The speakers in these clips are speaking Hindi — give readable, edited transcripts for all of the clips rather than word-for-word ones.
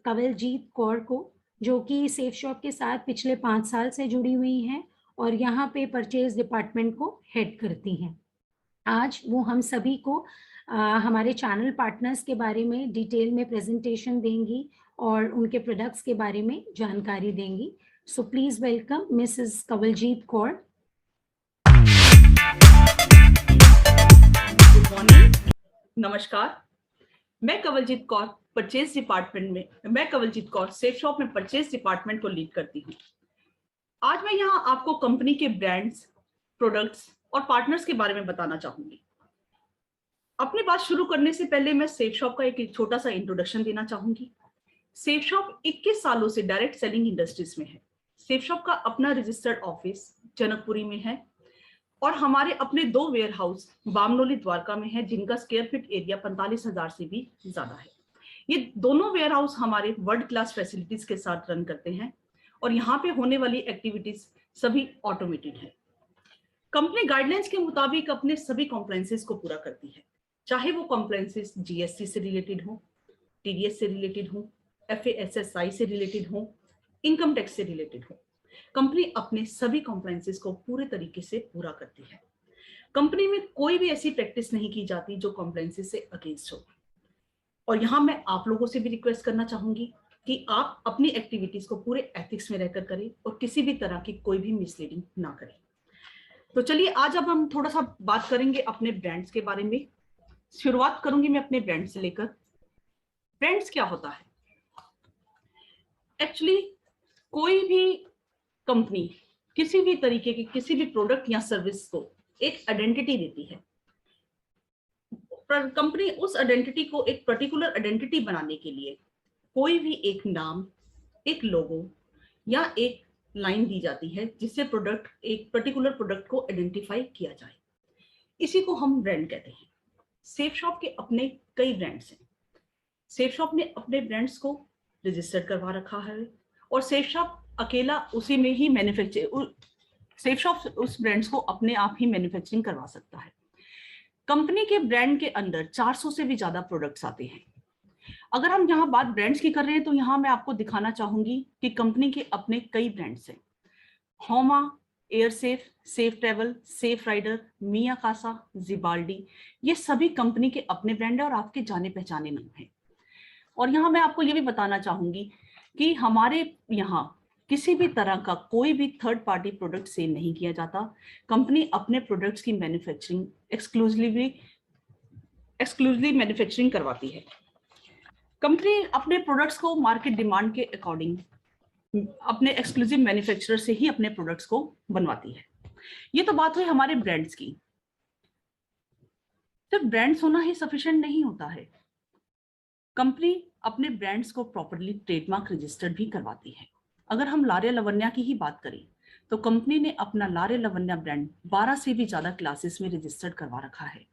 कंवलजीत कौर को, जो कि सेफ शॉप के साथ पिछले 5 साल से जुड़ी हुई हैं और यहाँ पे परचेज डिपार्टमेंट को हेड करती हैं। आज वो हम सभी को हमारे चैनल पार्टनर्स के बारे में डिटेल में प्रेजेंटेशन देंगी और उनके प्रोडक्ट्स के बारे में जानकारी देंगी। So please welcome Mrs Kanwaljeet Kaur. Good morning, नमस्कार। मैं कंवलजीत कौर सेफ शॉप में परचेज डिपार्टमेंट को लीड करती हूँ। आज मैं यहाँ आपको कंपनी के ब्रांड्स, प्रोडक्ट्स और पार्टनर्स के बारे में बताना चाहूंगी। अपनी बात शुरू करने से पहले मैं सेफ शॉप का एक छोटा सा इंट्रोडक्शन देना चाहूंगी। सेफ शॉप 21 सालों से डायरेक्ट सेलिंग इंडस्ट्रीज में है। सेफ शॉप का अपना रजिस्टर्ड ऑफिस जनकपुरी में है और हमारे अपने 2 वेयर हाउस बामनोली द्वारका में है, जिनका स्क्वायर फीट एरिया 45,000 से भी ज्यादा है। ये दोनों वेयर हाउस हमारे वर्ल्ड क्लास फैसिलिटीज के साथ रन करते हैं और यहाँ पे होने वाली एक्टिविटीज सभी ऑटोमेटेड है। कंपनी गाइडलाइंस के मुताबिक अपने सभी कॉम्प्लायंसेस को पूरा करती है, चाहे वो कॉम्प्लायंसेस जीएसटी से रिलेटेड हो, टीडीएस से रिलेटेड हो, एफएसएसआई से रिलेटेड हो, इनकम टैक्स से रिलेटेड हो। कंपनी अपने सभी कॉम्प्लायंसेस को पूरे तरीके से पूरा करती है। कंपनी में कोई भी ऐसी प्रैक्टिस नहीं की जाती जो कॉम्प्लायंसेस से अगेंस्ट हो। और यहाँ मैं आप लोगों से भी रिक्वेस्ट करना चाहूंगी कि आप अपनी एक्टिविटीज को पूरे एथिक्स में रहकर करें और किसी भी तरह की कोई भी मिसलीडिंग ना करें। तो चलिए आज अब हम थोड़ा सा बात करेंगे अपने ब्रांड्स के बारे में। शुरुआत करूंगी मैं अपने ब्रांड से लेकर। ब्रांड्स क्या होता है? एक्चुअली कोई भी कंपनी किसी भी तरीके की किसी भी प्रोडक्ट या सर्विस को एक आइडेंटिटी देती है। पर कंपनी उस आइडेंटिटी को एक पर्टिकुलर आइडेंटिटी बनाने के लिए कोई भी एक नाम, एक लोगो या एक लाइन दी जाती है जिससे एक पर्टिकुलर प्रोडक्ट को आइडेंटिफाई किया जाए। इसी को हम ब्रांड कहते हैं। सेफ शॉप के अपने कई ब्रांड्स हैं। सेफ शॉप ने अपने ब्रांड्स को रजिस्टर करवा रखा है और सेफ शॉप अकेला उसी में ही सेफ शॉप उस ब्रांड्स को अपने आप ही मैन्युफैक्चरिंग करवा सकता है। कंपनी के ब्रांड के अंदर 400 से भी ज्यादा प्रोडक्ट्स आते हैं। अगर हम यहाँ बात ब्रांड्स की कर रहे हैं तो यहाँ मैं आपको दिखाना चाहूंगी कि कंपनी के अपने कई ब्रांड्स हैं। होमा, air safe, safe travel, safe rider, Mia Casa, जिबाल्डी, ये सभी कंपनी के अपने ब्रांड है और आपके जाने पहचाने नाम है। और यहाँ मैं आपको ये भी बताना चाहूंगी कि हमारे यहाँ किसी भी तरह का कोई भी थर्ड पार्टी प्रोडक्ट सेल नहीं किया जाता। कंपनी अपने प्रोडक्ट्स की मैन्युफैक्चरिंग एक्सक्लूसिवली मैन्युफैक्चरिंग करवाती है। कंपनी अपने प्रोडक्ट्स को मार्केट डिमांड के अकॉर्डिंग अपने एक्सक्लूसिव मैन्युफैक्चरर से ही अपने प्रोडक्ट्स को बनवाती है। ये तो बात हुई हमारे ब्रांड्स की। सिर्फ ब्रांड्स होना ही सफिशिएंट नहीं होता है। कंपनी अपने ब्रांड्स को प्रॉपर्ली ट्रेडमार्क रजिस्टर्ड भी करवाती है। अगर हम लारिया लवन्या की ही बात करें तो कंपनी ने अपना लारिया लवन्या ब्रांड 12 से भी ज्यादा क्लासेस में रजिस्टर्ड करवा रखा है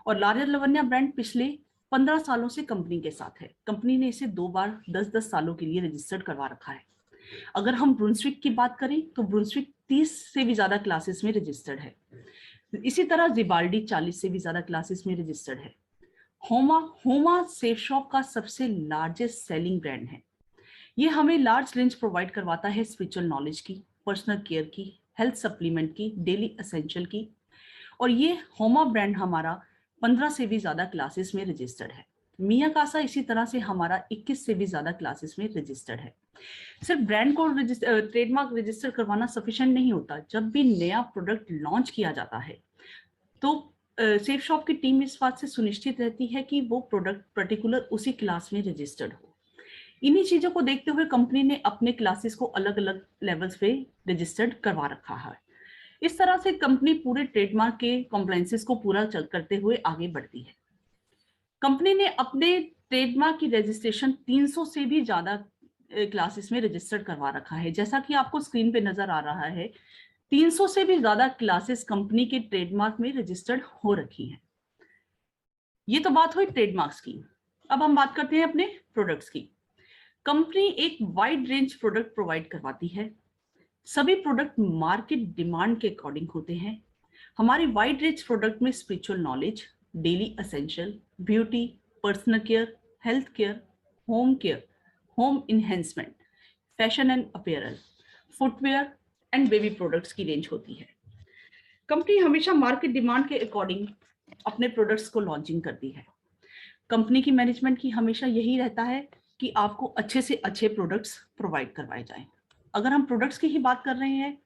और लारिया लवन्या ब्रांड पिछले 15 सालों से कंपनी के साथ है। कंपनी ने इसे 2 बार 10-10 सालों के लिए रजिस्टर्ड करवा रखा है। अगर हम ब्रुंसविक की बात करें तो ब्रुंसविक 30 से भी ज्यादा क्लासेस में रजिस्टर्ड है। इसी तरह जिबाल्डी 40 से भी ज्यादा क्लासेस में रजिस्टर्ड है। होमा सेफ शॉप का सबसे लार्जेस्ट सेलिंग ब्रांड है। ये हमें लार्ज रेंज प्रोवाइड करवाता है स्पिरिचुअल नॉलेज की, पर्सनल केयर की, हेल्थ सप्लीमेंट की, डेली एसेंशियल की। और ये होमा ब्रांड हमारा 15 से भी ज्यादा क्लासेस में रजिस्टर्ड है। मिया कासा इसी तरह से हमारा 21 से भी ज्यादा क्लासेस में रजिस्टर्ड है। सिर्फ ब्रांड को ट्रेडमार्क रजिस्टर करवाना सफिशिएंट नहीं होता। जब भी नया प्रोडक्ट लॉन्च किया जाता है तो सेफ शॉप की टीम इस बात से सुनिश्चित रहती है कि वो प्रोडक्ट पर्टिकुलर उसी क्लास में रजिस्टर्ड हो। इन्हीं चीजों को देखते हुए कंपनी ने अपने क्लासेस को अलग अलग लेवल्स पे रजिस्टर्ड करवा रखा है। इस तरह से कंपनी पूरे ट्रेडमार्क के कॉम्प्लायंसेस को पूरा करते हुए आगे बढ़ती है। कंपनी ने अपने ट्रेडमार्क की रजिस्ट्रेशन 300 से भी ज्यादा क्लासेस में रजिस्टर्ड करवा रखा है। जैसा कि आपको स्क्रीन पे नजर आ रहा है, 300 से भी ज्यादा क्लासेस कंपनी के ट्रेडमार्क में रजिस्टर्ड हो रखी हैं। ये तो बात हुई ट्रेडमार्क्स की। अब हम बात करते हैं अपने प्रोडक्ट्स की। कंपनी एक वाइड रेंज प्रोडक्ट प्रोवाइड करवाती है। सभी प्रोडक्ट मार्केट डिमांड के अकॉर्डिंग होते हैं। हमारी वाइड रेंज प्रोडक्ट में spiritual knowledge, daily essential, beauty, personal care, health care, home care, home enhancement, fashion and apparel, footwear and baby products की रेंज होती है। कंपनी हमेशा मार्केट डिमांड के अकॉर्डिंग अपने प्रोडक्ट्स को लॉन्चिंग करती है। कंपनी की मैनेजमेंट की हमेशा यही रहता है कि आपको अच्छे से अच्छे प्रोडक्ट्स प्रोवाइड करवाए जाएं। अगर हम प्रोडक्ट्स की ही बात कर रहे हैं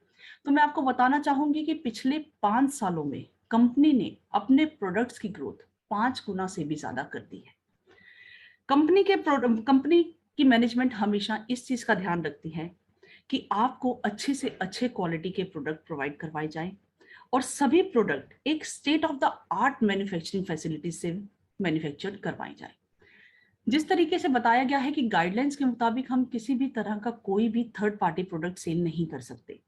तो मैं आपको बताना चाहूंगी कि पिछले 5 सालों में कंपनी ने अपने प्रोडक्ट्स की ग्रोथ 5 गुना से भी ज्यादा कर दी है। कंपनी की मैनेजमेंट हमेशा इस चीज का ध्यान रखती है कि आपको अच्छे से अच्छे क्वालिटी के प्रोडक्ट प्रोवाइड करवाए जाएं और सभी प्रोडक्ट एक state of the art manufacturing facility से मैन्युफैक्चर करवाई जाए। जिस तरीके से बताया गया है कि गाइडलाइंस के मुताबिक हम किसी भी तरह का कोई भी थर्ड पार्टी प्रोडक्ट सेल नहीं कर सकते,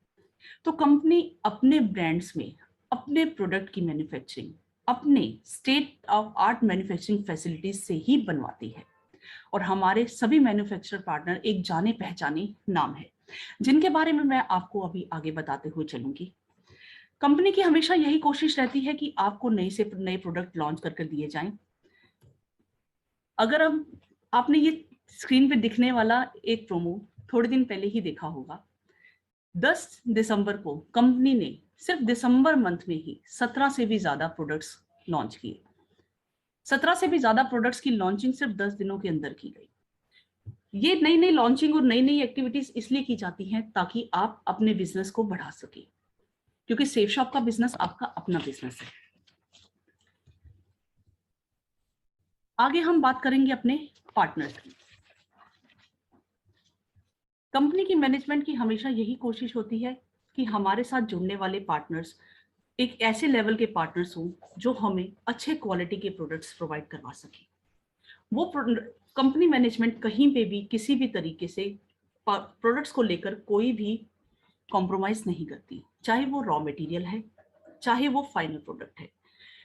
तो कंपनी अपने ब्रांड्स में अपने प्रोडक्ट की मैन्युफैक्चरिंग अपने state of art manufacturing facilities से ही बनवाती है। और हमारे सभी मैन्युफैक्चरर पार्टनर एक जाने पहचाने नाम है, जिनके बारे में मैं आपको अभी आगे बताते हुए चलूंगी। कंपनी की हमेशा यही कोशिश रहती है कि आपको नए से नए प्रोडक्ट लॉन्च करके दिए जाएं। अगर आपने ये स्क्रीन पे दिखने वाला एक प्रोमो थोड़े दिन पहले ही देखा होगा, 10 दिसंबर को कंपनी ने सिर्फ दिसंबर मंथ में ही 17 से भी ज्यादा प्रोडक्ट्स लॉन्च किए। 17 से भी ज्यादा प्रोडक्ट्स की लॉन्चिंग सिर्फ 10 दिनों के अंदर की गई। ये नई नई लॉन्चिंग और नई नई एक्टिविटीज इसलिए की जाती हैं ताकि आप अपने बिजनेस को बढ़ा सके, क्योंकि सेफ शॉप का बिजनेस आपका अपना बिजनेस है। आगे हम बात करेंगे अपने पार्टनर्स की। कंपनी की मैनेजमेंट की हमेशा यही कोशिश होती है कि हमारे साथ जुड़ने वाले पार्टनर्स एक ऐसे लेवल के पार्टनर्स हों जो हमें अच्छे क्वालिटी के प्रोडक्ट्स प्रोवाइड करवा सके। वो कंपनी मैनेजमेंट कहीं पे भी किसी भी तरीके से प्रोडक्ट्स को लेकर कोई भी कॉम्प्रोमाइज नहीं करती, चाहे वो रॉ मटेरियल है, चाहे वो फाइनल प्रोडक्ट है।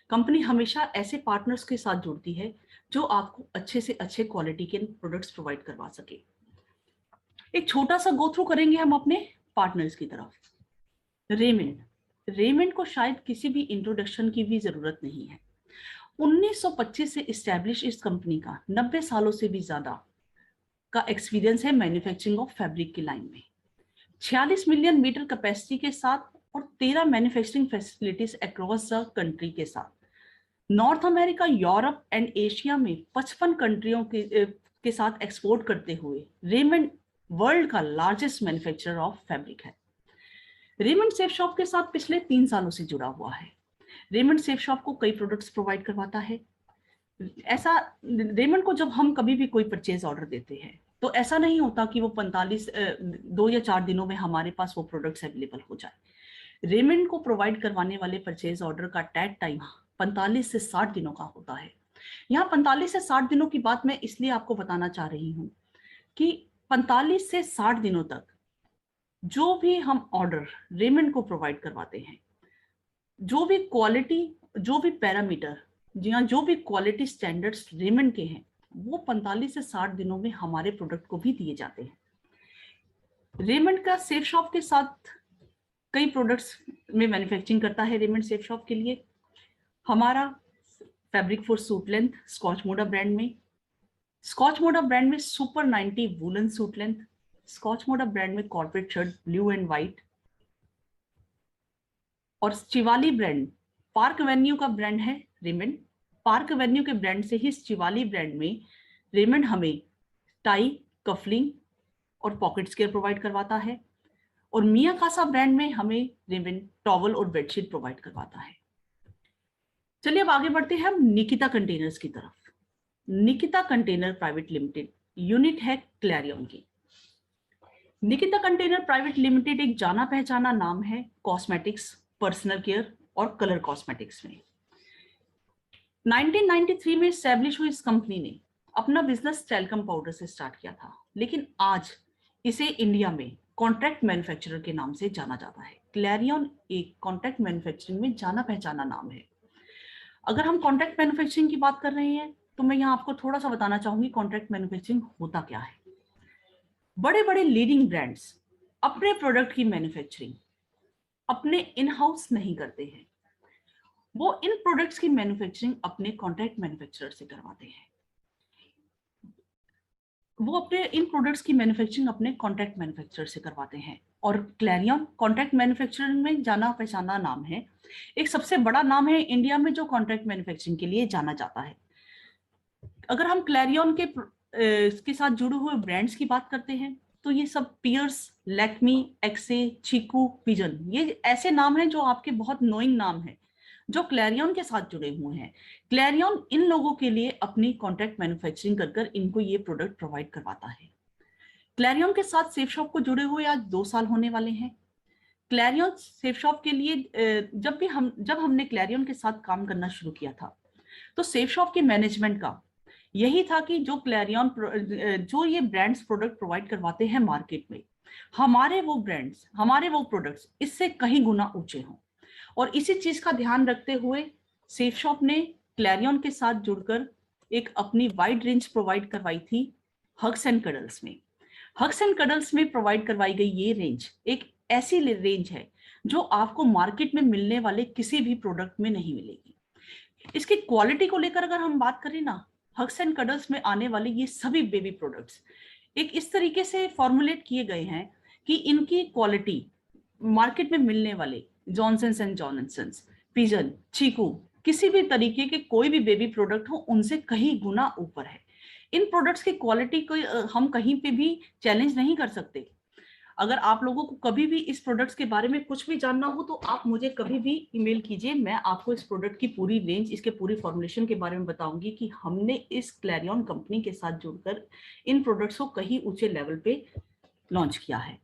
कंपनी हमेशा ऐसे पार्टनर्स के साथ जुड़ती है जो आपको अच्छे से अच्छे क्वालिटी के प्रोडक्ट्स प्रोवाइड करवा सके। एक छोटा सा गो थ्रू करेंगे हम अपने पार्टनर्स की तरफ। रेमंड को शायद किसी भी इंट्रोडक्शन की भी जरूरत नहीं है। 1925 से इस्टेब्लिश इस कंपनी का 90 सालों से भी ज्यादा का एक्सपीरियंस है मैन्युफैक्चरिंग ऑफ फैब्रिक की लाइन में। 46 मिलियन मीटर कैपेसिटी के साथ और 13 manufacturing facilities across the country के साथ north America, Europe and Asia में 55 कंट्रियों के साथ एक्सपोर्ट करते हुए रेमंड वर्ल्ड का लार्जेस्ट मैन्युफैक्चरर ऑफ फैब्रिक है। रेमंड सेफ शॉप के साथ पिछले 3 सालों से जुड़ा हुआ है। रेमंड सेफ शॉप को कई प्रोडक्ट्स प्रोवाइड करवाता है। ऐसा रेमंड को जब हम कभी भी कोई परचेज ऑर्डर देते हैं तो ऐसा नहीं होता कि वो 2 या 4 दिनों में हमारे पास वो प्रोडक्ट्स अवेलेबल हो जाए। रेमंड को प्रोवाइड करवाने वाले परचेज ऑर्डर का टैग टाइम 45 से 60 दिनों का होता है। यहाँ 45 से 60 दिनों की बात मैं इसलिए आपको बताना चाह रही हूँ कि 45 से 60 दिनों तक जो भी हम ऑर्डर रेमंड को प्रोवाइड करवाते हैं, जो भी क्वालिटी, जो भी पैरामीटर, जो भी क्वालिटी स्टैंडर्ड्स रेमंड के हैं, वो 45 से 60 दिनों में हमारे प्रोडक्ट को भी दिए जाते हैं। रेमंड का सेफ शॉप के साथ कई प्रोडक्ट्स में मैन्युफैक्चरिंग करता है। रेमंड सेफ शॉप के लिए हमारा fabric for suit length Scotch Moda brand में super 90 woollen suit length, Scotch Moda brand में corporate shirt blue and white, और चिवाली ब्रांड पार्क एवेन्यू का ब्रांड है रेमंड। पार्क एवेन्यू के ब्रांड से ही चिवाली ब्रांड में रेमंड हमें टाई, कफलिंग और पॉकेट स्केयर प्रोवाइड करवाता है। और मिया कासा ब्रांड में हमें रेमंड टॉवल और बेडशीट प्रोवाइड करवाता है। चलिए अब आगे बढ़ते हैं हम निकिता कंटेनर्स की तरफ। Nikita container private limited unit है क्लैरियन की। निकिता कंटेनर प्राइवेट लिमिटेड एक जाना पहचाना नाम है कॉस्मेटिक्स, पर्सनल केयर और कलर कॉस्मेटिक्स में। 1993 में एस्टैब्लिश हुई इस कंपनी ने अपना बिजनेस टेल्कम पाउडर से स्टार्ट किया था, लेकिन आज इसे इंडिया में कॉन्ट्रैक्ट मैन्युफैक्चरर के नाम से जाना जाता है। क्लैरियन एक कॉन्ट्रैक्ट मैन्युफैक्चरिंग में जाना पहचाना नाम है। अगर हम कॉन्ट्रैक्ट मैन्युफैक्चरिंग की बात कर रहे हैं तो मैं यहाँ आपको थोड़ा सा बताना चाहूंगी कॉन्ट्रैक्ट मैन्युफैक्चरिंग होता क्या है। बड़े बड़े लीडिंग ब्रांड्स अपने प्रोडक्ट की मैन्युफैक्चरिंग अपने इन हाउस नहीं करते हैं, वो इन प्रोडक्ट्स की मैन्युफैक्चरिंग अपने कॉन्ट्रैक्ट मैन्युफैक्चरर से करवाते हैं। वो अपने इन प्रोडक्ट्स की मैन्युफैक्चरिंग अपने कॉन्ट्रैक्ट मैन्युफैक्चरर से करवाते हैं। और क्लैरियन कॉन्ट्रैक्ट मैन्युफैक्चरिंग में जाना पहचाना नाम है, एक सबसे बड़ा नाम है इंडिया में जो कॉन्ट्रैक्ट मैन्युफैक्चरिंग के लिए जाना जाता है। अगर हम क्लैरियन के साथ जुड़े हुए ब्रांड्स की बात करते हैं तो ये सब पियर्स, लैक्मी, एक्से, चीकू, पिजन, ये ऐसे नाम हैं जो आपके बहुत नोइंग नाम है जो क्लैरियन के साथ जुड़े हुए हैं। क्लैरियन इन लोगों के लिए अपनी कॉन्ट्रैक्ट मैन्युफैक्चरिंग कर कर इनको ये प्रोडक्ट प्रोवाइड करवाता है। क्लैरियन के साथ सेफ शॉप को जुड़े हुए आज 2 साल होने वाले हैं। क्लैरियन सेफ शॉप के लिए जब हमने क्लैरियन के साथ काम करना शुरू किया था तो सेफ शॉप के मैनेजमेंट का यही था कि जो क्लैरियन जो ये ब्रांड्स प्रोडक्ट प्रोवाइड करवाते हैं मार्केट में, हमारे वो ब्रांड्स, हमारे वो प्रोडक्ट्स इससे कहीं गुना ऊंचे हों। और इसी चीज का ध्यान रखते हुए सेफ शॉप ने क्लैरियन के साथ जुड़कर एक अपनी वाइड रेंज प्रोवाइड करवाई थी हग्स एंड कडल्स में। हग्स एंड कडल्स में प्रोवाइड करवाई गई ये रेंज एक ऐसी रेंज है जो आपको मार्केट में मिलने वाले किसी भी प्रोडक्ट में नहीं मिलेगी। इसकी क्वालिटी को लेकर अगर हम बात करें ना, हग्स एंड कडल्स में आने वाले ये सभी बेबी प्रोडक्ट्स एक इस तरीके से फॉर्मुलेट किए गए हैं कि इनकी क्वालिटी मार्केट में मिलने वाले जॉनसन्स एंड जॉनसन्स, पिजन, चीकू, किसी भी तरीके के कोई भी बेबी प्रोडक्ट हो उनसे कहीं गुना ऊपर है। इन प्रोडक्ट्स की क्वालिटी को हम कहीं पे भी चैलेंज नहीं कर सकते। अगर आप लोगों को कभी भी इस प्रोडक्ट्स के बारे में कुछ भी जानना हो तो आप मुझे कभी भी ईमेल कीजिए, मैं आपको इस प्रोडक्ट की पूरी रेंज, इसके पूरी फॉर्मुलेशन के बारे में बताऊंगी कि हमने इस क्लैरियन कंपनी के साथ जुड़कर इन प्रोडक्ट्स को कहीं ऊंचे लेवल पे लॉन्च किया है।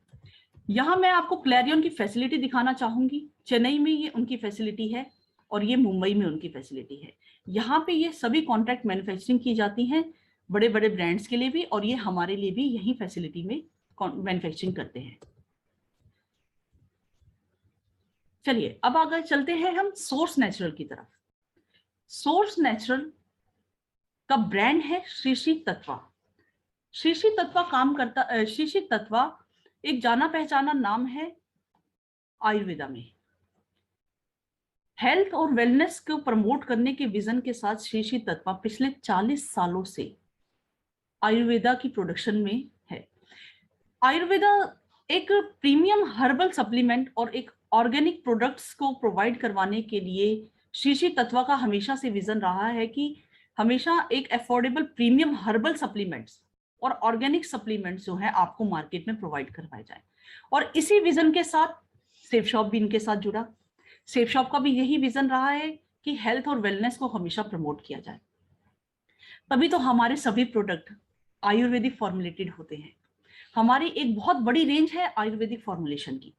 यहाँ मैं आपको क्लैरियन की फैसिलिटी दिखाना चाहूंगी। चेन्नई में ये उनकी फैसिलिटी है और ये मुंबई में उनकी फैसिलिटी है। यहाँ पे ये सभी कॉन्ट्रैक्ट मैन्युफैक्चरिंग की जाती है बड़े बड़े ब्रांड्स के लिए भी, और ये हमारे लिए भी यही फैसिलिटी में मैन्युफैक्चरिंग करते हैं। चलिए अब आगे चलते हैं हम सोर्स नेचुरल की तरफ। सोर्स नेचुरल का ब्रांड है श्री श्री तत्वा। श्री श्री तत्वा श्री श्री तत्वा एक जाना पहचाना नाम है आयुर्वेदा में। हेल्थ और वेलनेस को प्रमोट करने के विजन के साथ श्री श्री तत्वा पिछले 40 सालों से आयुर्वेदा की प्रोडक्शन में है। आयुर्वेदा एक प्रीमियम हर्बल सप्लीमेंट और एक ऑर्गेनिक प्रोडक्ट्स को प्रोवाइड करवाने के लिए श्री श्री तत्वा का हमेशा से विजन रहा है कि हमेशा एक अफोर्डेबल प्रीमियम हर्बल सप्लीमेंट्स और ऑर्गेनिक सप्लीमेंट्स जो है आपको मार्केट में प्रोवाइड करवाए जाए। और इसी विजन के साथ सेफ शॉप भी इनके साथ जुड़ा। सेफ शॉप का भी यही विजन रहा है कि हेल्थ और वेलनेस को हमेशा प्रमोट किया जाए। तभी तो हमारे सभी प्रोडक्ट आयुर्वेदिक फॉर्मुलेटेड होते हैं। हमारी एक बहुत बड़ी रेंज है आयुर्वेदिक फॉर्मुलेशन की।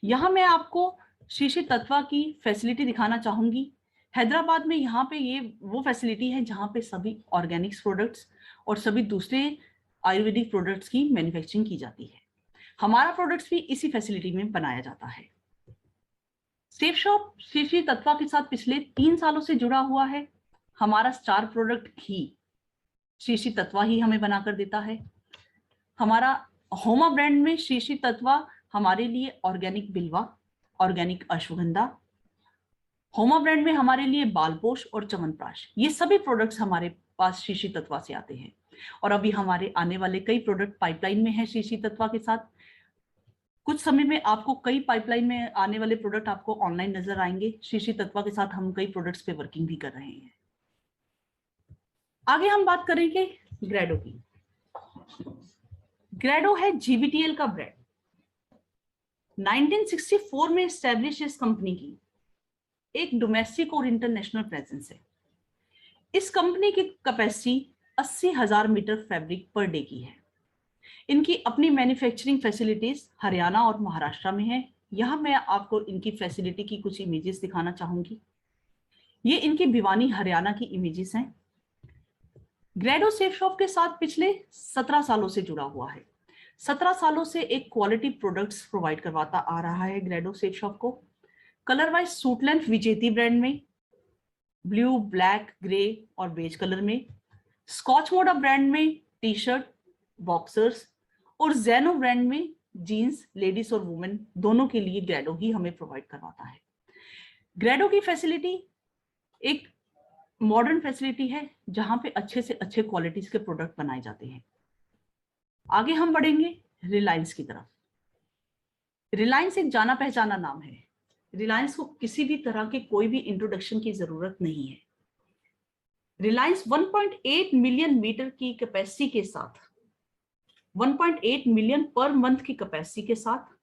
यहाँ मैं आपको श्री श्री तत्वा की फैसिलिटी दिखाना चाहूंगी। हैदराबाद में यहाँ पे ये वो फैसिलिटी है जहाँ पे सभी ऑर्गेनिक्स प्रोडक्ट्स और सभी दूसरे आयुर्वेदिक प्रोडक्ट्स की मैन्युफैक्चरिंग की जाती है। हमारा प्रोडक्ट्स भी इसी फैसिलिटी में बनाया जाता है। सेफ शॉप श्री श्री तत्वा के साथ पिछले 3 सालों से जुड़ा हुआ है। हमारा स्टार प्रोडक्ट घी श्री श्री तत्वा ही हमें बनाकर देता है। हमारा होमा ब्रांड में श्री श्री तत्वा हमारे लिए ऑर्गेनिक बिल्वा, ऑर्गेनिक अश्वगंधा, होमा ब्रांड में हमारे लिए बालपोश और च्यवनप्राश, ये सभी प्रोडक्ट्स हमारे पास श्री श्री तत्वा से आते हैं। और अभी हमारे आने वाले कई प्रोडक्ट पाइपलाइन में है श्री श्री तत्वा के साथ। कुछ समय में आपको कई पाइपलाइन में आने वाले प्रोडक्ट आपको ऑनलाइन नजर आएंगे। श्री श्री तत्वा के साथ हम कई प्रोडक्ट्स पे वर्किंग भी कर रहे हैं। आगे हम बात करेंगे ग्रेडो की। ग्रेडो है जीबीटीएल का ब्रांड। 1964 में एस्टेब्लिश इस कंपनी की एक डोमेस्टिक और इंटरनेशनल प्रेजेंस है। इस कंपनी की capacity 80,000 metre fabric per day की है। इनकी अपनी मैन्युफैक्चरिंग फैसिलिटीज हरियाणा और महाराष्ट्र में है। यहां मैं आपको इनकी फैसिलिटी की कुछ इमेजेस दिखाना चाहूंगी। ये इनकी भिवानी हरियाणा की इमेजेस हैं। ग्रेडो सेफ शॉप के साथ पिछले 17 सालों से जुड़ा हुआ है। 17 सालों से एक क्वालिटी प्रोडक्ट्स प्रोवाइड करवाता आ रहा है ग्रेडो सेफ शॉप को। कलर वाइज सूट लेंथ विजेती ब्रांड में, ब्लू, ब्लैक, ग्रे और बेज कलर में, स्कॉच मोडा ब्रांड में टी शर्ट, बॉक्सर्स, और जेनो ब्रांड में जीन्स, लेडीज और वुमेन दोनों के लिए ग्रेडो ही हमें प्रोवाइड करवाता है। ग्रेडो की फैसिलिटी एक मॉडर्न फैसिलिटी है जहां पे अच्छे से अच्छे क्वालिटीज के प्रोडक्ट बनाए जाते हैं। आगे हम बढ़ेंगे रिलायंस की तरफ। रिलायंस एक जाना पहचाना नाम है। रिलायंस को किसी भी तरह के कोई भी इंट्रोडक्शन की जरूरत नहीं है। रिलायंस 1.8 मिलियन मीटर की कैपेसिटी के साथ, 1.8 मिलियन पर मंथ की कैपेसिटी के साथ,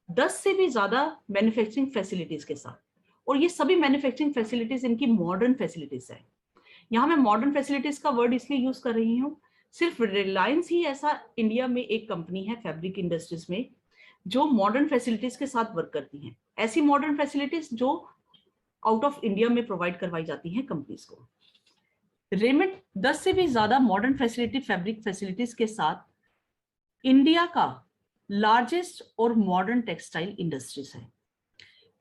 10 से भी ज्यादा मैन्युफैक्चरिंग फैसिलिटीज के साथ, और ये सभी मैन्युफैक्चरिंग फैसिलिटीज इनकी मॉडर्न फैसिलिटीज है। यहां मैं मॉडर्न फैसिलिटीज का वर्ड इसलिए यूज कर रही हूँ, सिर्फ रिलायंस ही ऐसा इंडिया में एक कंपनी है फैब्रिक इंडस्ट्रीज में जो मॉडर्न फैसिलिटीज के साथ वर्क करती हैं। ऐसी मॉडर्न फैसिलिटीज जो आउट ऑफ इंडिया में प्रोवाइड करवाई जाती हैं कंपनीज को। रेमंड 10 से भी ज्यादा मॉडर्न फैसिलिटी फैब्रिक फैसिलिटीज के साथ इंडिया का लार्जेस्ट और मॉडर्न टेक्सटाइल इंडस्ट्रीज है।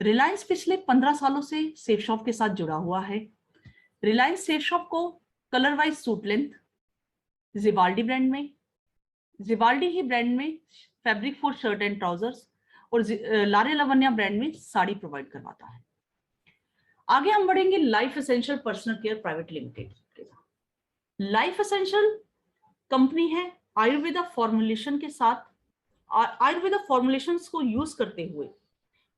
रिलायंस पिछले 15 सालों से सेफ शॉप के साथ जुड़ा हुआ है। रिलायंस सेफ शॉप को कलर वाइज सूट लेंथ जिवाल्डी ब्रांड में, जिवाल्डी ही ब्रांड में fabric for shirt and trousers, और लारे लवन्या ब्रांड में साड़ी प्रोवाइड करवाता है। आगे हम बढ़ेंगे life essential personal care private limited. Life essential company है आयुर्वेदा फॉर्मुलेशन के साथ, आयुर्वेदा फॉर्मुलेशंस को यूज करते हुए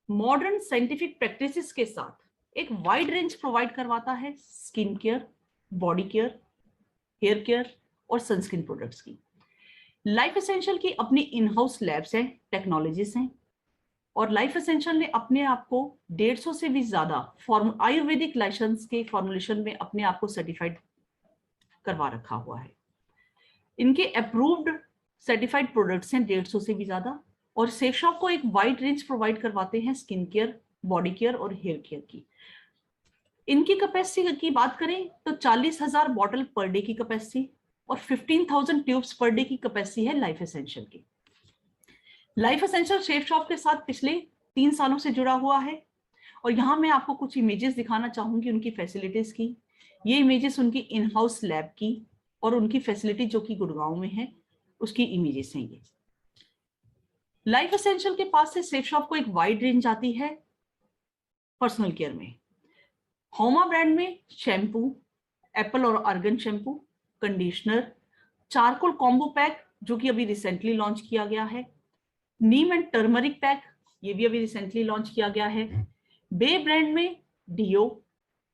मॉडर्न साइंटिफिक प्रैक्टिसेस के साथ एक वाइड रेंज प्रोवाइड करवाता है skin care, body care, hair care और सनस्क्रीन प्रोडक्ट्स की। लाइफ एसेंशियल की अपनी इन हाउस लैब्स हैं, टेक्नोलॉजीज हैं, और लाइफ एसेंशियल ने अपने आप को 150 से भी ज्यादा आयुर्वेदिक लाइसेंस के फॉर्मुलेशन में अपने आप को सर्टिफाइड करवा रखा हुआ है। इनके अप्रूव्ड सर्टिफाइड प्रोडक्ट्स हैं 150 से भी ज्यादा, और सेफ शॉप को एक वाइड रेंज प्रोवाइड करवाते हैं स्किन केयर, बॉडी केयर और हेयर केयर की। इनकी कैपेसिटी की बात करें तो 40,000 बॉटल पर डे की कैपेसिटी और 15,000 ट्यूब्स पर डे की कैपेसिटी है लाइफ एसेंशियल की। लाइफ एसेंशियल सेफ शॉप के साथ पिछले 3 सालों से जुड़ा हुआ है, और यहां मैं आपको कुछ इमेजेस दिखाना चाहूंगी उनकी फैसिलिटीज की। ये इमेजेस उनकी इन हाउस लैब की और उनकी फैसिलिटी जो कि गुड़गांव में है उसकी इमेजेस हैं ये। लाइफ एसेंशियल के पास से सेफ शॉप को एक वाइड रेंज आती है पर्सनल केयर में। होमा ब्रांड में शैम्पू, एप्पल और argan shampoo, conditioner, charcoal combo pack जो कि अभी रिसेंटली लॉन्च किया गया है, नीम एंड टर्मरिक पैक ये भी अभी रिसेंटली लॉन्च किया गया है, बे ब्रांड में डियो,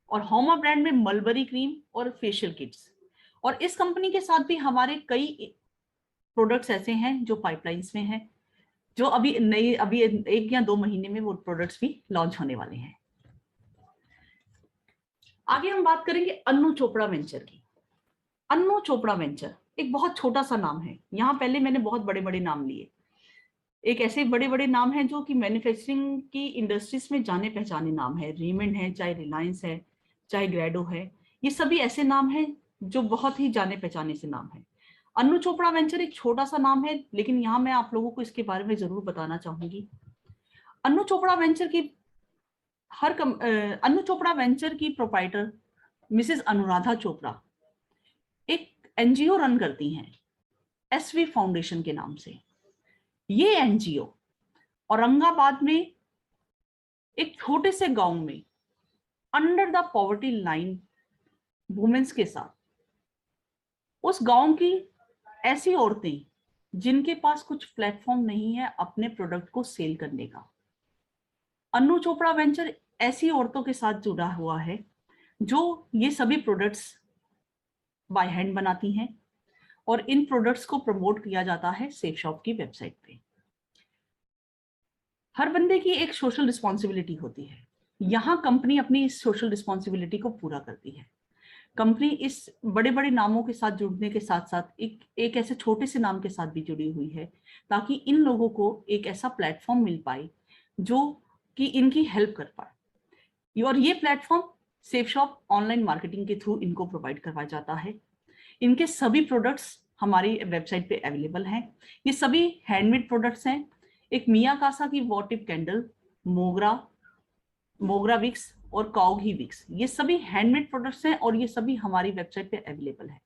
और होमा ब्रांड में मलबरी क्रीम और फेशियल किट्स। और इस कंपनी के साथ भी हमारे कई प्रोडक्ट्स ऐसे हैं जो पाइपलाइंस में हैं, जो अभी 1 या 2 महीने में वो प्रोडक्ट्स भी लॉन्च होने वाले हैं। आगे हम बात करेंगे अन्नू चोपड़ा वेंचर की। अन्नू चोपड़ा वेंचर एक बहुत छोटा सा नाम है। यहाँ पहले मैंने बहुत बड़े बड़े नाम लिए, एक ऐसे बड़े बड़े नाम हैं जो कि मैन्युफैक्चरिंग की इंडस्ट्रीज में जाने पहचाने नाम है। रेमंड है, चाहे रिलायंस है, चाहे ग्रेडो है, ये सभी ऐसे नाम हैं जो बहुत ही जाने पहचाने से नाम है। अन्नू चोपड़ा वेंचर एक छोटा सा नाम है, लेकिन यहाँ मैं आप लोगों को इसके बारे में जरूर बताना चाहूंगी। अन्नू चोपड़ा वेंचर की अन्नू चोपड़ा वेंचर की प्रोप्राइटर मिसेस अनुराधा चोपड़ा एक एनजीओ रन करती हैं एसवी फाउंडेशन के नाम से। ये एनजीओ औरंगाबाद में एक छोटे से गांव में under the poverty line womens के साथ, उस गांव की ऐसी औरतें जिनके पास कुछ प्लेटफॉर्म नहीं है अपने प्रोडक्ट को सेल करने का, अन्नू चोपड़ा वेंचर ऐसी औरतों के साथ जुड़ा हुआ है जो ये सभी प्रोडक्ट्स बाय हैंड बनाती हैं, और इन प्रोडक्ट्स को प्रमोट किया जाता है सेफ शॉप की वेबसाइट पे। हर बंदे की एक सोशल रिस्पॉन्सिबिलिटी होती है। यहाँ कंपनी अपनी इस सोशल रिस्पॉन्सिबिलिटी को पूरा करती है। कंपनी इस बड़े बड़े नामों के साथ जुड़ने के साथ साथ एक ऐसे छोटे से नाम के साथ भी जुड़ी हुई है, ताकि इन लोगों को एक ऐसा प्लेटफॉर्म मिल पाए जो कि इनकी हेल्प कर पाए। और ये platform safe shop online marketing के थ्रू इनको प्रोवाइड करवाया जाता है। इनके सभी प्रोडक्ट्स हमारी वेबसाइट पे अवेलेबल हैं। ये सभी हैंडमेड प्रोडक्ट्स हैं। एक मियाकासा की वॉटिप कैंडल, मोगरा विक्स और काउ घी विक्स, ये सभी हैंडमेड प्रोडक्ट्स हैं और ये सभी हमारी वेबसाइट पे अवेलेबल है।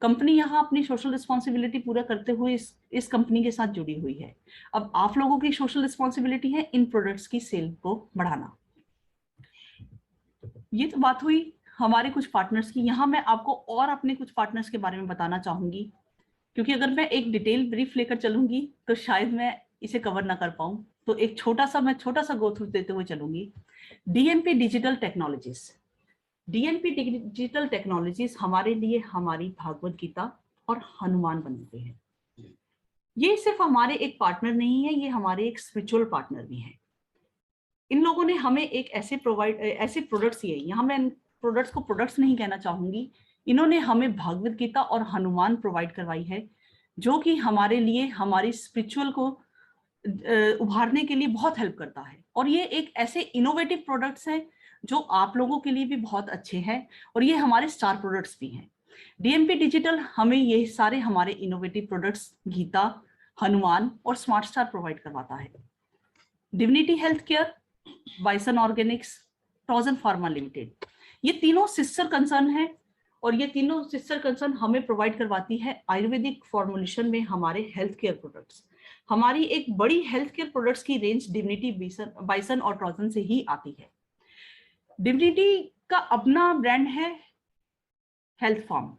कंपनी यहाँ अपनी सोशल रिस्पॉन्सिबिलिटी पूरा करते हुए इस कंपनी के साथ जुड़ी हुई है। अब आप लोगों की सोशल रिस्पॉन्सिबिलिटी है इन प्रोडक्ट्स की सेल को बढ़ाना। ये तो बात हुई हमारे कुछ पार्टनर्स की। यहाँ मैं आपको और अपने कुछ पार्टनर्स के बारे में बताना चाहूंगी। क्योंकि अगर मैं एक डिटेल ब्रीफ लेकर चलूंगी तो शायद मैं इसे कवर ना कर पाऊं, तो एक छोटा सा गो थ्रू देते हुए चलूंगी। DMP digital technologies. DMP digital technologies हमारे लिए हमारी भागवत गीता और हनुमान बनते हैं। ये सिर्फ हमारे एक पार्टनर नहीं है, ये हमारे एक स्पिरिचुअल पार्टनर भी हैं। इन लोगों ने हमें एक ऐसे प्रोडक्ट्स दिए, यहाँ मैं प्रोडक्ट्स को प्रोडक्ट्स नहीं कहना चाहूंगी, इन्होंने हमें भागवत गीता और हनुमान प्रोवाइड करवाई है, जो कि हमारे लिए हमारी स्पिरिचुअल को उभारने के लिए बहुत हेल्प करता है। और ये एक ऐसे इनोवेटिव प्रोडक्ट्स हैं जो आप लोगों के लिए भी बहुत अच्छे हैं, और ये हमारे स्टार प्रोडक्ट्स भी हैं। डीएमपी डिजिटल हमें ये सारे हमारे इनोवेटिव प्रोडक्ट्स गीता, हनुमान और स्मार्ट स्टार प्रोवाइड करवाता है। Divinity health care, bison organics, टॉजन फार्मा लिमिटेड, ये तीनों सिस्टर कंसर्न है, और ये तीनों सिस्टर कंसर्न हमें प्रोवाइड करवाती है आयुर्वेदिक फॉर्मुलेशन में हमारे हेल्थ केयर प्रोडक्ट्स। हमारी एक बड़ी हेल्थ केयर प्रोडक्ट्स की रेंज डिविनिटी, बाइसन और टॉजन से ही आती है। डिविनिटी का अपना ब्रांड है हेल्थ फार्म।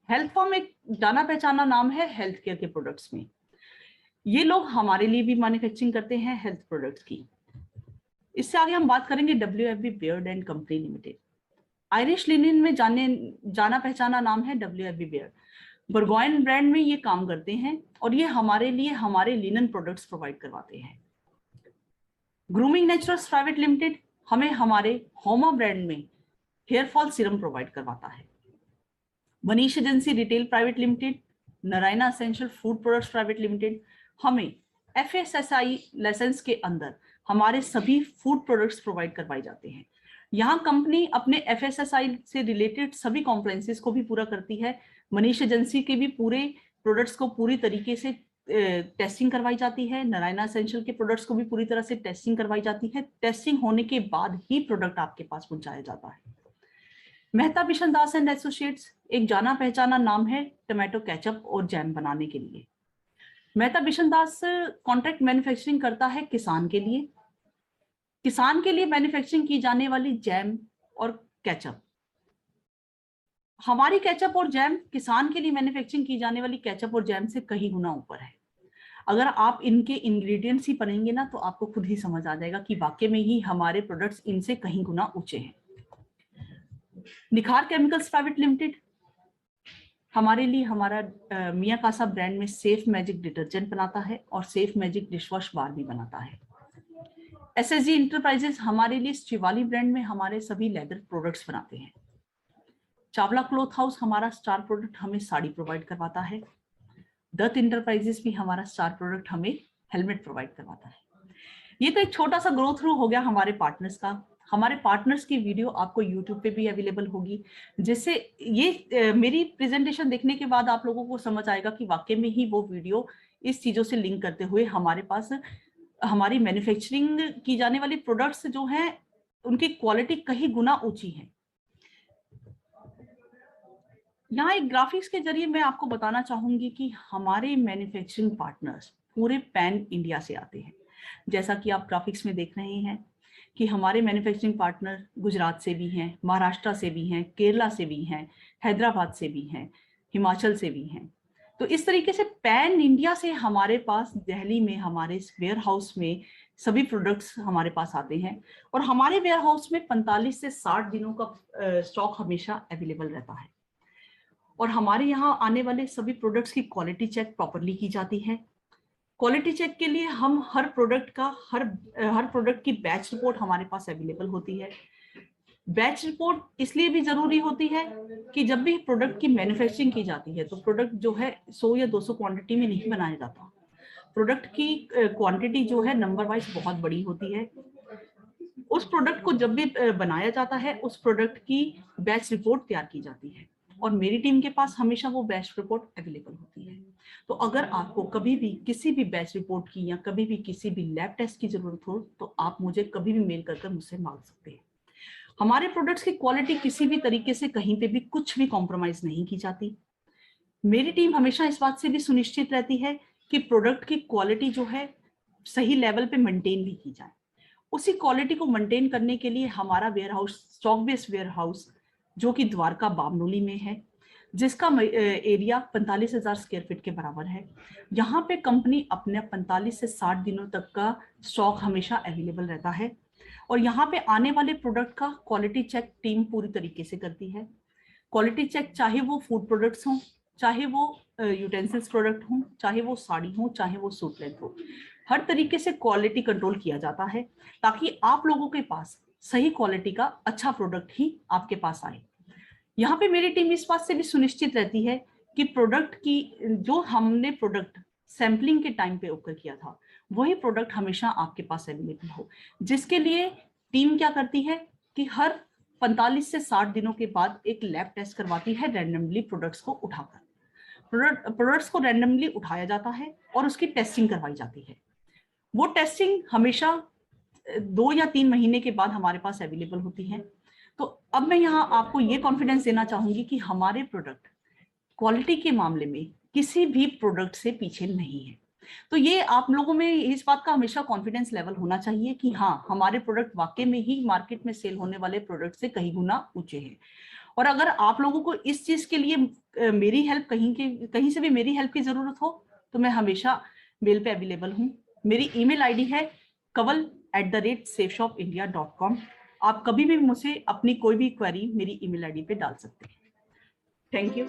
हेल्थ फार्म एक जाना पहचाना नाम है हेल्थ केयर के प्रोडक्ट्स में। ये लोग हमारे लिए भी मैन्युफैक्चरिंग करते हैं हेल्थ प्रोडक्ट्स की। इससे आगे हम बात करेंगे WFB beard and company limited. Irish linen में जाना पहचाना नाम है WFB बियर्ड। बर्गोइन ब्रांड में ये काम करते हैं, और ये हमारे लिए हमारे लिनन प्रोडक्ट्स प्रोवाइड करवाते हैं। ग्रूमिंग नेचुरल्स प्राइवेट लिमिटेड हमें हमारे होमा ब्रांड में हेयर फॉल सीरम प्रोवाइड करवाता है। Manish agency retail private limited, Narayana essential food products private limited हमें FSSAI लाइसेंस के अंदर हमारे सभी फूड प्रोडक्ट्स प्रोवाइड करवाए जाते हैं। यहाँ कंपनी अपने FSSAI से रिलेटेड सभी कॉम्प्लायंसेस को भी पूरा करती है। मनीष एजेंसी के भी पूरे प्रोडक्ट्स को पूरी तरीके से टेस्टिंग करवाई जाती है। नारायणा एसेंशियल के प्रोडक्ट्स को भी पूरी तरह से टेस्टिंग करवाई जाती है। टेस्टिंग होने के बाद ही प्रोडक्ट आपके पास पहुंचाया जाता है। मेहता बिशन दास एंड एसोसिएट्स एक जाना पहचाना नाम है टमाटो केचप और जैम बनाने के लिए। मेहता बिशन दास कॉन्ट्रैक्ट मैन्युफैक्चरिंग करता है किसान के लिए। किसान के लिए मैन्युफैक्चरिंग की जाने वाली जैम और केचप, हमारी केचप और जैम किसान के लिए मैन्युफैक्चरिंग की जाने वाली केचप और जैम से कहीं गुना ऊपर है। अगर आप इनके इंग्रेडिएंट्स ही पढ़ेंगे ना, तो आपको खुद ही समझ आ जाएगा कि वाकई में ही हमारे प्रोडक्ट्स इनसे कहीं गुना ऊंचे हैं। निखार केमिकल्स प्राइवेट लिमिटेड हमारे लिए हमारा मिया कासा ब्रांड में सेफ मैजिक डिटर्जेंट बनाता है और सेफ मैजिक डिशवॉश बार भी बनाता है। SSG इंटरप्राइजेस हमारे लिए शिवाली ब्रांड में हमारे सभी लेदर प्रोडक्ट्स बनाते हैं। चावला क्लॉथ हाउस हमारा स्टार प्रोडक्ट हमें साड़ी प्रोवाइड करवाता है। दत्त इंटरप्राइजेस भी हमारा स्टार प्रोडक्ट हमें हेलमेट प्रोवाइड करवाता है। ये तो एक छोटा सा ग्रो थ्रू हो गया हमारे पार्टनर्स का। हमारे पार्टनर्स की वीडियो आपको यूट्यूब पे भी अवेलेबल होगी, जिससे ये मेरी प्रेजेंटेशन देखने के बाद आप लोगों को समझ आएगा कि वाकई में ही वो वीडियो इस चीजों से लिंक करते हुए हमारे पास हमारी मैन्युफैक्चरिंग की जाने वाली प्रोडक्ट्स जो हैं उनकी क्वालिटी कहीं गुना ऊंची है। यहाँ एक ग्राफिक्स के जरिए मैं आपको बताना चाहूंगी कि हमारे मैन्युफैक्चरिंग पार्टनर्स पूरे पैन इंडिया से आते हैं। जैसा कि आप ग्राफिक्स में देख रहे हैं कि हमारे मैन्युफैक्चरिंग पार्टनर गुजरात से भी हैं, महाराष्ट्र से भी हैं, केरला से भी हैं, हैदराबाद से भी हैं, हिमाचल से भी हैं। तो इस तरीके से पैन इंडिया से हमारे पास दिल्ली में हमारे वेयर हाउस में सभी प्रोडक्ट्स हमारे पास आते हैं, और हमारे वेयर हाउस में 45 से 60 दिनों का स्टॉक हमेशा अवेलेबल रहता है। और हमारे यहाँ आने वाले सभी प्रोडक्ट्स की क्वालिटी चेक प्रॉपरली की जाती है। क्वालिटी चेक के लिए हम हर प्रोडक्ट की बैच रिपोर्ट हमारे पास अवेलेबल होती है। बैच रिपोर्ट इसलिए भी जरूरी होती है कि जब भी प्रोडक्ट की मैन्युफैक्चरिंग की जाती है तो प्रोडक्ट जो है 100 या 200 क्वांटिटी में नहीं बनाया जाता। प्रोडक्ट की क्वांटिटी जो है नंबर वाइज बहुत बड़ी होती है। उस प्रोडक्ट को जब भी बनाया जाता है उस प्रोडक्ट की बैच रिपोर्ट तैयार की जाती है, और मेरी टीम के पास हमेशा वो बैच रिपोर्ट अवेलेबल होती है। तो अगर आपको कभी भी किसी भी बैच रिपोर्ट की या कभी भी किसी भी लैब टेस्ट की जरूरत हो तो आप मुझे कभी भी मेल कर मुझसे मांग सकते हैं। हमारे प्रोडक्ट्स की क्वालिटी किसी भी तरीके से कहीं पे भी कुछ भी कॉम्प्रोमाइज नहीं की जाती। मेरी टीम हमेशा इस बात से भी सुनिश्चित रहती है कि प्रोडक्ट की क्वालिटी जो है सही लेवल पे मेंटेन भी की जाए। उसी क्वालिटी को मेंटेन करने के लिए हमारा warehouse, stock based warehouse, जो कि द्वारका बामनोली में है, जिसका एरिया 45,000 स्क्वायर फीट के बराबर है। यहाँ पे कंपनी अपने 45 से 60 दिनों तक का स्टॉक हमेशा अवेलेबल रहता है और यहाँ पे आने वाले प्रोडक्ट का क्वालिटी चेक टीम पूरी तरीके से करती है। क्वालिटी चेक चाहे वो फूड प्रोडक्ट्स हों, चाहे वो यूटेंसिल्स प्रोडक्ट हों, चाहे वो साड़ी हो, चाहे वो सूट लेंथ हो, हर तरीके से क्वालिटी कंट्रोल किया जाता है ताकि आप लोगों के पास सही क्वालिटी का अच्छा प्रोडक्ट ही आपके पास आए। यहाँ पे मेरी टीम इस बात से भी सुनिश्चित रहती है कि प्रोडक्ट की जो हमने प्रोडक्ट सैम्पलिंग के टाइम पे ओकर किया था वही प्रोडक्ट हमेशा आपके पास अवेलेबल हो, जिसके लिए टीम क्या करती है कि हर 45 से 60 दिनों के बाद एक लैब टेस्ट करवाती है रैंडमली प्रोडक्ट्स को उठाकर। प्रोडक्ट्स को रैंडमली उठाया जाता है और उसकी टेस्टिंग करवाई जाती है। वो टेस्टिंग हमेशा 2 या 3 महीने के बाद हमारे पास अवेलेबल होती है। तो अब मैं यहाँ आपको ये कॉन्फिडेंस देना चाहूंगी कि हमारे प्रोडक्ट क्वालिटी के मामले में किसी भी प्रोडक्ट से पीछे नहीं है। तो ये आप लोगों में इस बात का हमेशा कॉन्फिडेंस लेवल होना चाहिए कि हाँ, हमारे प्रोडक्ट वाकई में ही मार्केट में सेल होने वाले प्रोडक्ट से कहीं गुना ऊंचे हैं। और अगर आप लोगों को इस चीज के लिए मेरी हेल्प कहीं से भी मेरी हेल्प की जरूरत हो तो मैं हमेशा मेल पे अवेलेबल हूँ। मेरी ईमेल आईडी है kaval@safeshopindia.com। आप कभी भी मुझसे अपनी कोई भी क्वेरी मेरी ईमेल आईडी पे डाल सकते हैं। Thank you.